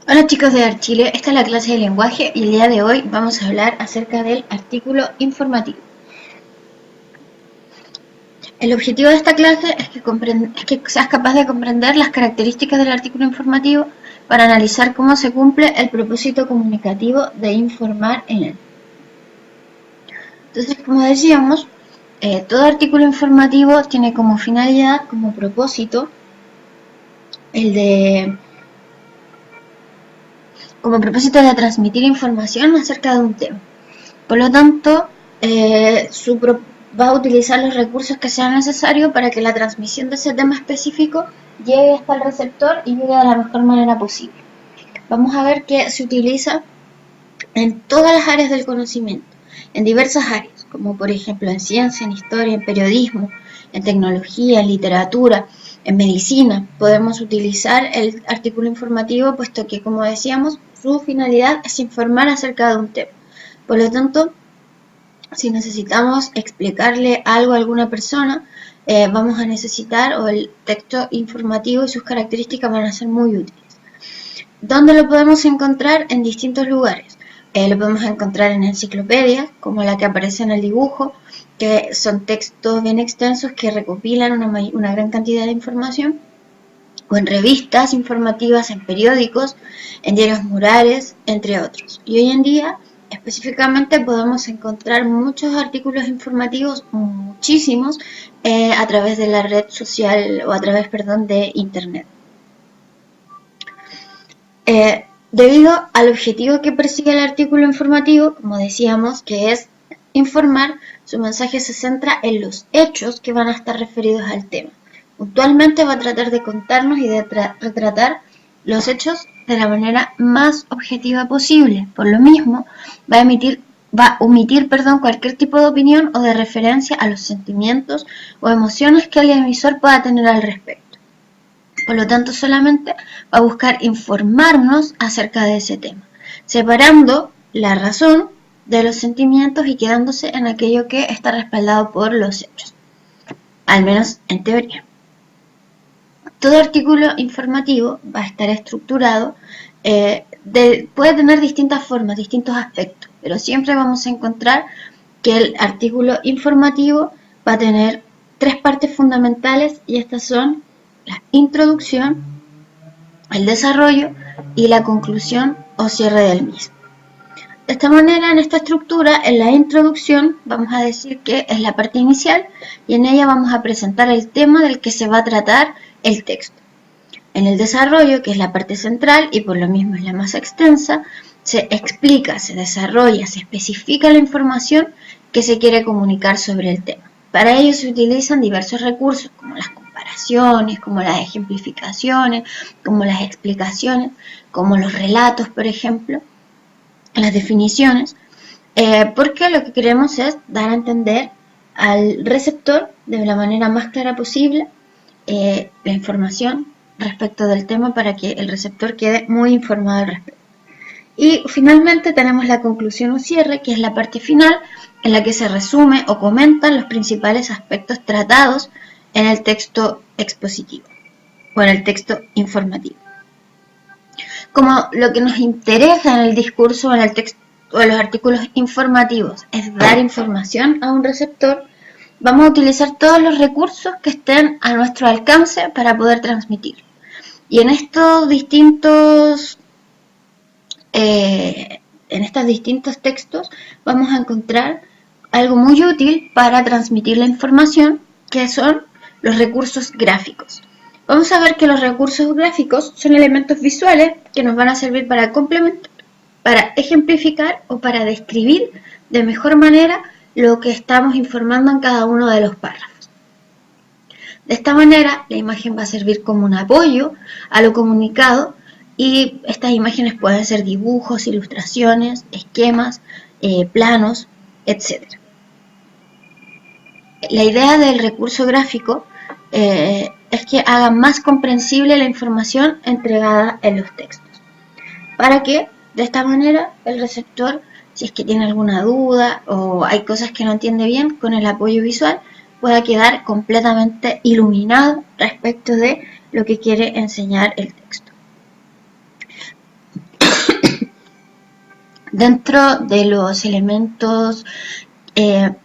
Hola chicos de Archile, esta es la clase de lenguaje y el día de hoy vamos a hablar acerca del artículo informativo. El objetivo de esta clase es que seas capaz de comprender las características del artículo informativo para analizar cómo se cumple el propósito comunicativo de informar en él. Entonces, como decíamos, todo artículo informativo tiene como finalidad, como propósito, el de como propósito de transmitir información acerca de un tema. Por lo tanto, va a utilizar los recursos que sean necesarios para que la transmisión de ese tema específico llegue hasta el receptor y llegue de la mejor manera posible. Vamos a ver que se utiliza en todas las áreas del conocimiento, en diversas áreas, como por ejemplo en ciencia, en historia, en periodismo, en tecnología, en literatura, en medicina. Podemos utilizar el artículo informativo, puesto que, como decíamos, su finalidad es informar acerca de un tema. Por lo tanto, si necesitamos explicarle algo a alguna persona, vamos a necesitar, o el texto informativo y sus características van a ser muy útiles. ¿Dónde lo podemos encontrar? En distintos lugares. Lo podemos encontrar en enciclopedias, como la que aparece en el dibujo, que son textos bien extensos que recopilan una gran cantidad de información, o en revistas informativas, en periódicos, en diarios murales, entre otros. Y hoy en día, específicamente, podemos encontrar muchos artículos informativos, muchísimos, a través de la red social o a través, perdón, de Internet. Debido al objetivo que persigue el artículo informativo, como decíamos, que es informar, su mensaje se centra en los hechos que van a estar referidos al tema. Puntualmente va a tratar de contarnos y de retratar los hechos de la manera más objetiva posible. Por lo mismo, va a omitir cualquier tipo de opinión o de referencia a los sentimientos o emociones que el emisor pueda tener al respecto. Por lo tanto, solamente va a buscar informarnos acerca de ese tema, separando la razón de los sentimientos y quedándose en aquello que está respaldado por los hechos, al menos en teoría. Todo artículo informativo va a estar estructurado, puede tener distintas formas, distintos aspectos, pero siempre vamos a encontrar que el artículo informativo va a tener tres partes fundamentales, y estas son la introducción, el desarrollo y la conclusión o cierre del mismo. De esta manera, en esta estructura, en la introducción, vamos a decir que es la parte inicial, y en ella vamos a presentar el tema del que se va a tratar el texto. En el desarrollo, que es la parte central y por lo mismo es la más extensa, se explica, se desarrolla, se especifica la información que se quiere comunicar sobre el tema. Para ello se utilizan diversos recursos, como las comparaciones, como las ejemplificaciones, como las explicaciones, como los relatos, por ejemplo, las definiciones, porque lo que queremos es dar a entender al receptor de la manera más clara posible la información respecto del tema, para que el receptor quede muy informado al respecto. Y finalmente tenemos la conclusión o cierre, que es la parte final, en la que se resume o comentan los principales aspectos tratados en el texto expositivo o en el texto informativo. Como lo que nos interesa en el discurso o en el texto o en los artículos informativos es dar información a un receptor, vamos a utilizar todos los recursos que estén a nuestro alcance para poder transmitir. Y en estos distintos textos vamos a encontrar algo muy útil para transmitir la información, que son los recursos gráficos. Vamos a ver que los recursos gráficos son elementos visuales que nos van a servir para complementar, para ejemplificar o para describir de mejor manera lo que estamos informando en cada uno de los párrafos. De esta manera, la imagen va a servir como un apoyo a lo comunicado, y estas imágenes pueden ser dibujos, ilustraciones, esquemas, planos, etc. La idea del recurso gráfico es que haga más comprensible la información entregada en los textos, para que de esta manera el receptor, si es que tiene alguna duda o hay cosas que no entiende bien, con el apoyo visual pueda quedar completamente iluminado respecto de lo que quiere enseñar el texto. Dentro de los elementos que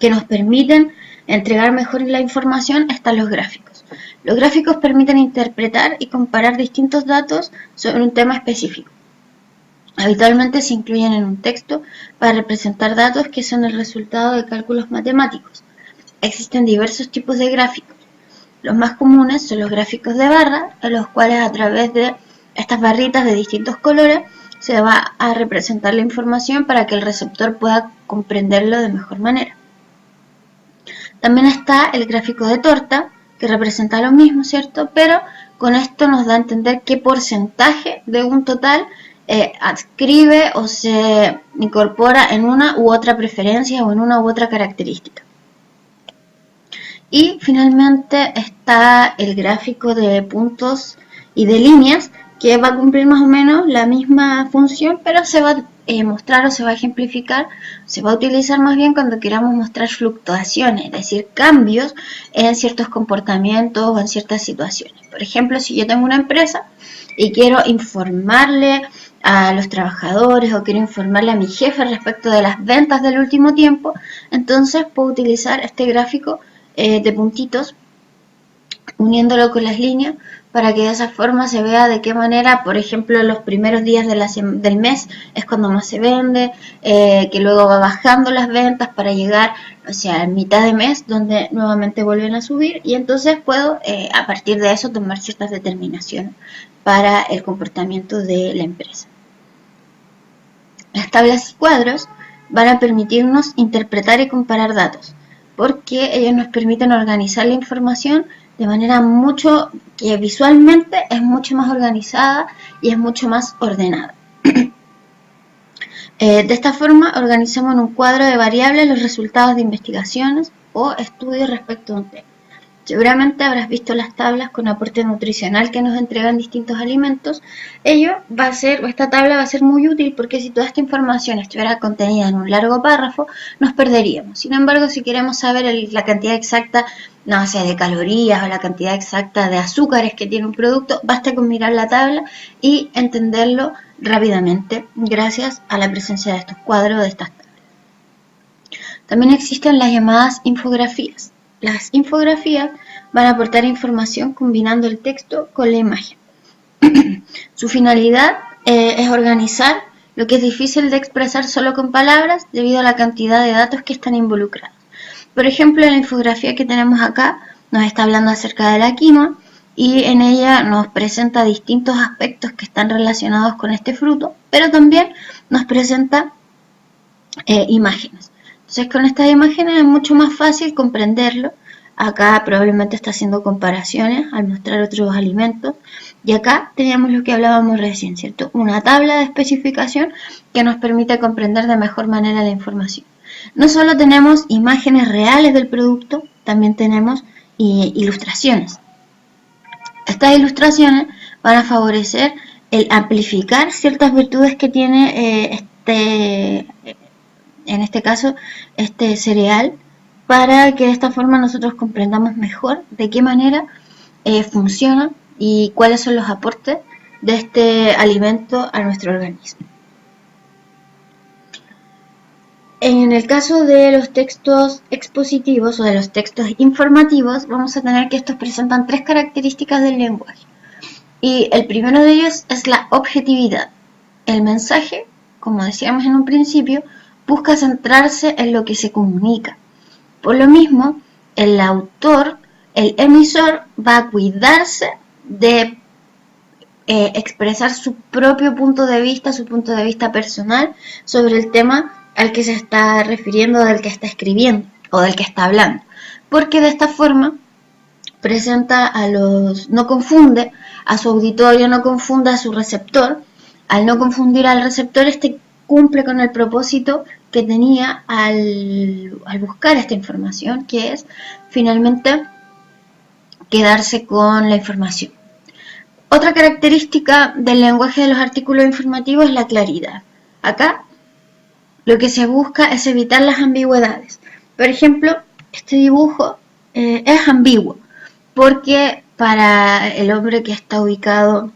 nos permiten entregar mejor la información están los gráficos. Los gráficos permiten interpretar y comparar distintos datos sobre un tema específico. Habitualmente se incluyen en un texto para representar datos que son el resultado de cálculos matemáticos. Existen diversos tipos de gráficos. Los más comunes son los gráficos de barra, en los cuales a través de estas barritas de distintos colores se va a representar la información para que el receptor pueda comprenderlo de mejor manera. También está el gráfico de torta, que representa lo mismo, ¿cierto? Pero con esto nos da a entender qué porcentaje de un total adscribe o se incorpora en una u otra preferencia o en una u otra característica. Y finalmente está el gráfico de puntos y de líneas, que va a cumplir más o menos la misma función, pero se va a mostrar o se va a ejemplificar, se va a utilizar más bien cuando queramos mostrar fluctuaciones, es decir, cambios en ciertos comportamientos o en ciertas situaciones. Por ejemplo, si yo tengo una empresa y quiero informarle a los trabajadores o quiero informarle a mi jefe respecto de las ventas del último tiempo, entonces puedo utilizar este gráfico de puntitos uniéndolo con las líneas para que de esa forma se vea de qué manera, por ejemplo, los primeros días del mes es cuando más se vende, que luego va bajando las ventas para llegar, o sea, a mitad de mes donde nuevamente vuelven a subir, y entonces puedo a partir de eso tomar ciertas determinaciones para el comportamiento de la empresa. Las tablas y cuadros van a permitirnos interpretar y comparar datos, porque ellos nos permiten organizar la información de manera que visualmente es mucho más organizada y es mucho más ordenada. De esta forma organizamos en un cuadro de variables los resultados de investigaciones o estudios respecto a un tema. Seguramente habrás visto las tablas con aporte nutricional que nos entregan distintos alimentos. Esta tabla va a ser muy útil porque si toda esta información estuviera contenida en un largo párrafo, nos perderíamos. Sin embargo, si queremos saber la cantidad exacta, no sé, de calorías o la cantidad exacta de azúcares que tiene un producto, basta con mirar la tabla y entenderlo rápidamente gracias a la presencia de estos cuadros, de estas tablas. También existen las llamadas infografías. Las infografías van a aportar información combinando el texto con la imagen. Su finalidad es organizar lo que es difícil de expresar solo con palabras debido a la cantidad de datos que están involucrados. Por ejemplo, la infografía que tenemos acá nos está hablando acerca de la quinoa y en ella nos presenta distintos aspectos que están relacionados con este fruto, pero también nos presenta imágenes. Entonces con estas imágenes es mucho más fácil comprenderlo. Acá probablemente está haciendo comparaciones al mostrar otros alimentos. Y acá teníamos lo que hablábamos recién, ¿cierto? Una tabla de especificación que nos permite comprender de mejor manera la información. No solo tenemos imágenes reales del producto, también tenemos ilustraciones. Estas ilustraciones van a favorecer el amplificar ciertas virtudes que tiene en este caso, este cereal, para que de esta forma nosotros comprendamos mejor de qué manera funciona y cuáles son los aportes de este alimento a nuestro organismo. En el caso de los textos expositivos o de los textos informativos, vamos a tener que estos presentan tres características del lenguaje. Y el primero de ellos es la objetividad. El mensaje, como decíamos en un principio, busca centrarse en lo que se comunica. Por lo mismo, el autor, el emisor, va a cuidarse de expresar su propio punto de vista, su punto de vista personal sobre el tema al que se está refiriendo, del que está escribiendo o del que está hablando. Porque de esta forma no confunde a su auditorio, no confunde a su receptor. Al no confundir al receptor, cumple con el propósito que tenía al buscar esta información, que es finalmente quedarse con la información. Otra característica del lenguaje de los artículos informativos es la claridad. Acá lo que se busca es evitar las ambigüedades. Por ejemplo, este dibujo es ambiguo porque para el hombre que está ubicado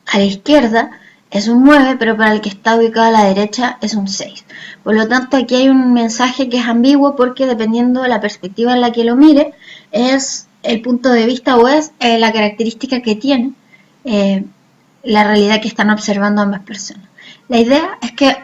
a la izquierda, es un 9, pero para el que está ubicado a la derecha es un 6. Por lo tanto, aquí hay un mensaje que es ambiguo porque dependiendo de la perspectiva en la que lo mire, es el punto de vista o es la característica que tiene la realidad que están observando ambas personas. La idea es que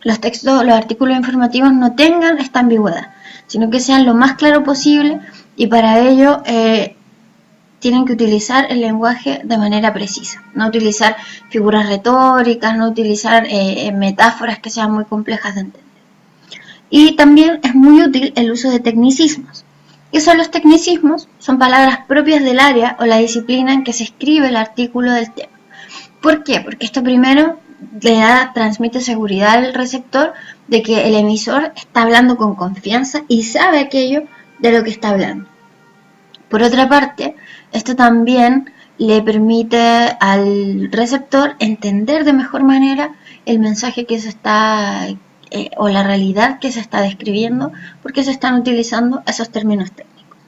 los textos, los artículos informativos no tengan esta ambigüedad, sino que sean lo más claro posible y para ello tienen que utilizar el lenguaje de manera precisa, no utilizar figuras retóricas, no utilizar metáforas que sean muy complejas de entender. Y también es muy útil el uso de tecnicismos. ¿Qué son los tecnicismos? Son palabras propias del área o la disciplina en que se escribe el artículo del tema. ¿Por qué? Porque esto primero transmite seguridad al receptor de que el emisor está hablando con confianza y sabe aquello de lo que está hablando. Por otra parte, esto también le permite al receptor entender de mejor manera el mensaje que se está o la realidad que se está describiendo porque se están utilizando esos términos técnicos.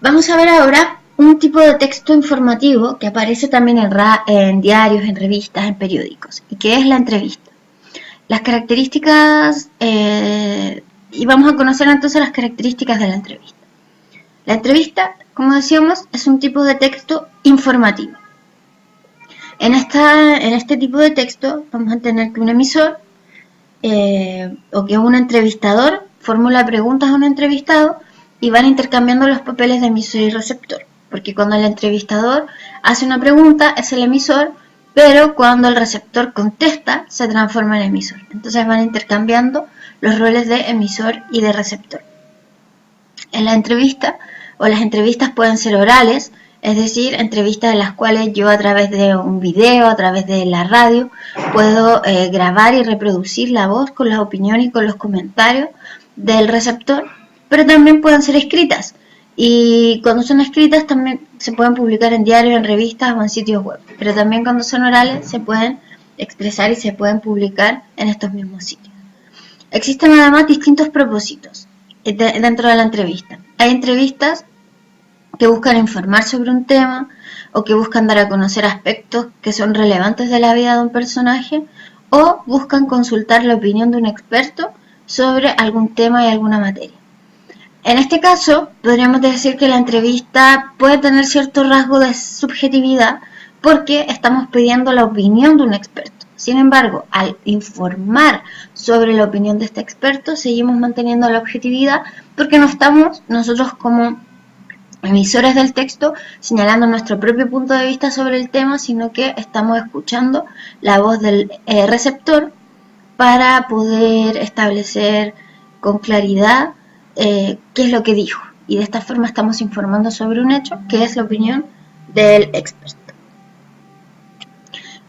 Vamos a ver ahora un tipo de texto informativo que aparece también en diarios, en revistas, en periódicos, y que es la entrevista. Las características, y vamos a conocer entonces las características de la entrevista. La entrevista, como decíamos, es un tipo de texto informativo. En este tipo de texto vamos a tener que un emisor o que un entrevistador formula preguntas a un entrevistado y van intercambiando los papeles de emisor y receptor, porque cuando el entrevistador hace una pregunta es el emisor, pero cuando el receptor contesta se transforma en emisor. Entonces van intercambiando los roles de emisor y de receptor. En la entrevista o las entrevistas pueden ser orales, es decir, entrevistas en las cuales yo a través de un video, a través de la radio, puedo grabar y reproducir la voz con las opiniones y con los comentarios del receptor, pero también pueden ser escritas. Y cuando son escritas también se pueden publicar en diarios, en revistas o en sitios web, pero también cuando son orales se pueden expresar y se pueden publicar en estos mismos sitios. Existen además distintos propósitos dentro de la entrevista. Hay entrevistas que buscan informar sobre un tema o que buscan dar a conocer aspectos que son relevantes de la vida de un personaje o buscan consultar la opinión de un experto sobre algún tema y alguna materia. En este caso, podríamos decir que la entrevista puede tener cierto rasgo de subjetividad porque estamos pidiendo la opinión de un experto. Sin embargo, al informar sobre la opinión de este experto, seguimos manteniendo la objetividad porque no estamos nosotros como emisores del texto señalando nuestro propio punto de vista sobre el tema, sino que estamos escuchando la voz del receptor para poder establecer con claridad qué es lo que dijo. Y de esta forma estamos informando sobre un hecho que es la opinión del experto.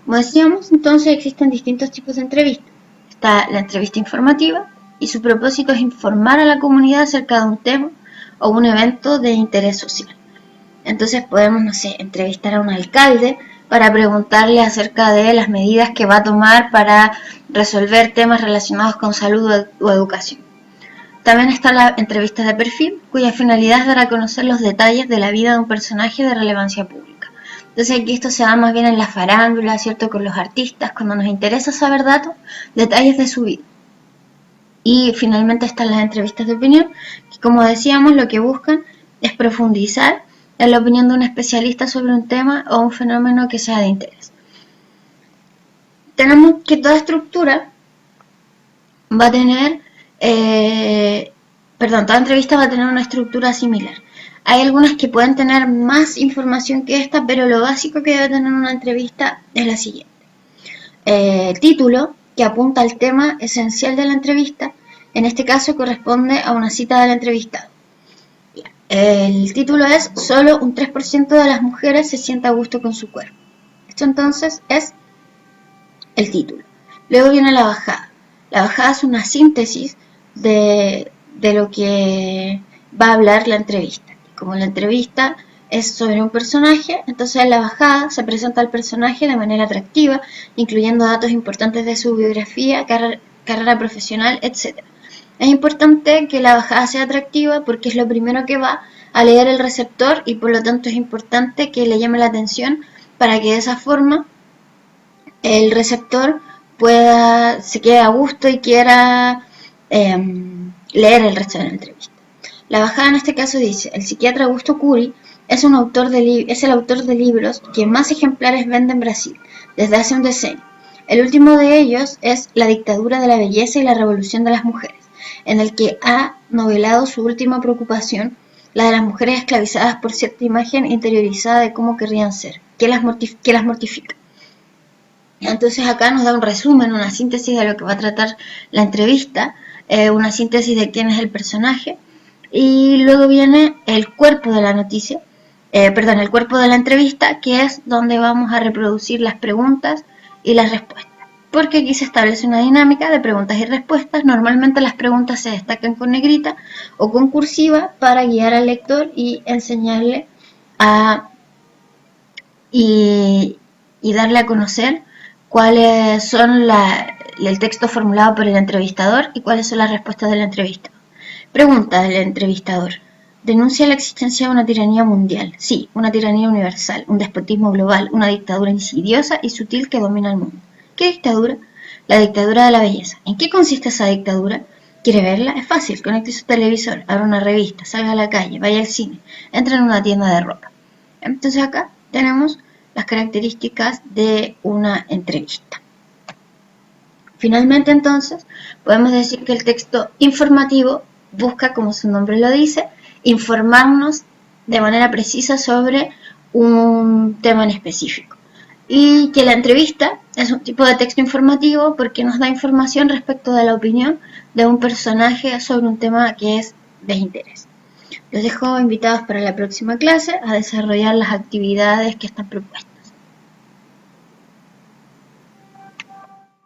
Como decíamos, entonces existen distintos tipos de entrevistas. Está la entrevista informativa y su propósito es informar a la comunidad acerca de un tema o un evento de interés social. Entonces podemos, no sé, entrevistar a un alcalde para preguntarle acerca de las medidas que va a tomar para resolver temas relacionados con salud o educación. También está la entrevista de perfil, cuya finalidad es dar a conocer los detalles de la vida de un personaje de relevancia pública. Entonces aquí esto se da más bien en la farándula, ¿cierto? Con los artistas, cuando nos interesa saber datos, detalles de su vida. Y finalmente están las entrevistas de opinión, que como decíamos lo que buscan es profundizar en la opinión de un especialista sobre un tema o un fenómeno que sea de interés. Tenemos que toda estructura va a tener, toda entrevista va a tener una estructura similar. Hay algunas que pueden tener más información que esta, pero lo básico que debe tener una entrevista es la siguiente. Título, que apunta al tema esencial de la entrevista, en este caso corresponde a una cita del entrevistado. El título es "Solo un 3% de las mujeres se siente a gusto con su cuerpo". Esto entonces es el título. Luego viene la bajada. La bajada es una síntesis de lo que va a hablar la entrevista. Como la entrevista es sobre un personaje, entonces en la bajada se presenta al personaje de manera atractiva, incluyendo datos importantes de su biografía, carrera profesional, etc. Es importante que la bajada sea atractiva porque es lo primero que va a leer el receptor y por lo tanto es importante que le llame la atención para que de esa forma el receptor se quede a gusto y quiera leer el resto de la entrevista. La bajada en este caso dice: el psiquiatra Augusto Cury es el autor de libros que más ejemplares vende en Brasil desde hace un decenio. El último de ellos es La dictadura de la belleza y la revolución de las mujeres, en el que ha novelado su última preocupación, la de las mujeres esclavizadas por cierta imagen interiorizada de cómo querrían ser, que las mortifica. Entonces acá nos da un resumen, una síntesis de lo que va a tratar la entrevista, una síntesis de quién es el personaje, y luego viene el cuerpo de la noticia, el cuerpo de la entrevista, que es donde vamos a reproducir las preguntas y las respuestas. Porque aquí se establece una dinámica de preguntas y respuestas. Normalmente las preguntas se destacan con negrita o con cursiva para guiar al lector y enseñarle y darle a conocer cuáles son el texto formulado por el entrevistador y cuáles son las respuestas del entrevistador. Pregunta del entrevistador: ¿denuncia la existencia de una tiranía mundial? Sí, una tiranía universal, un despotismo global, una dictadura insidiosa y sutil que domina el mundo. ¿Qué dictadura? La dictadura de la belleza. ¿En qué consiste esa dictadura? ¿Quiere verla? Es fácil, conecte su televisor, abra una revista, salga a la calle, vaya al cine, entre en una tienda de ropa. Entonces acá tenemos las características de una entrevista. Finalmente, entonces, podemos decir que el texto informativo busca, como su nombre lo dice, informarnos de manera precisa sobre un tema en específico. Y que la entrevista es un tipo de texto informativo porque nos da información respecto de la opinión de un personaje sobre un tema que es de interés. Los dejo invitados para la próxima clase a desarrollar las actividades que están propuestas.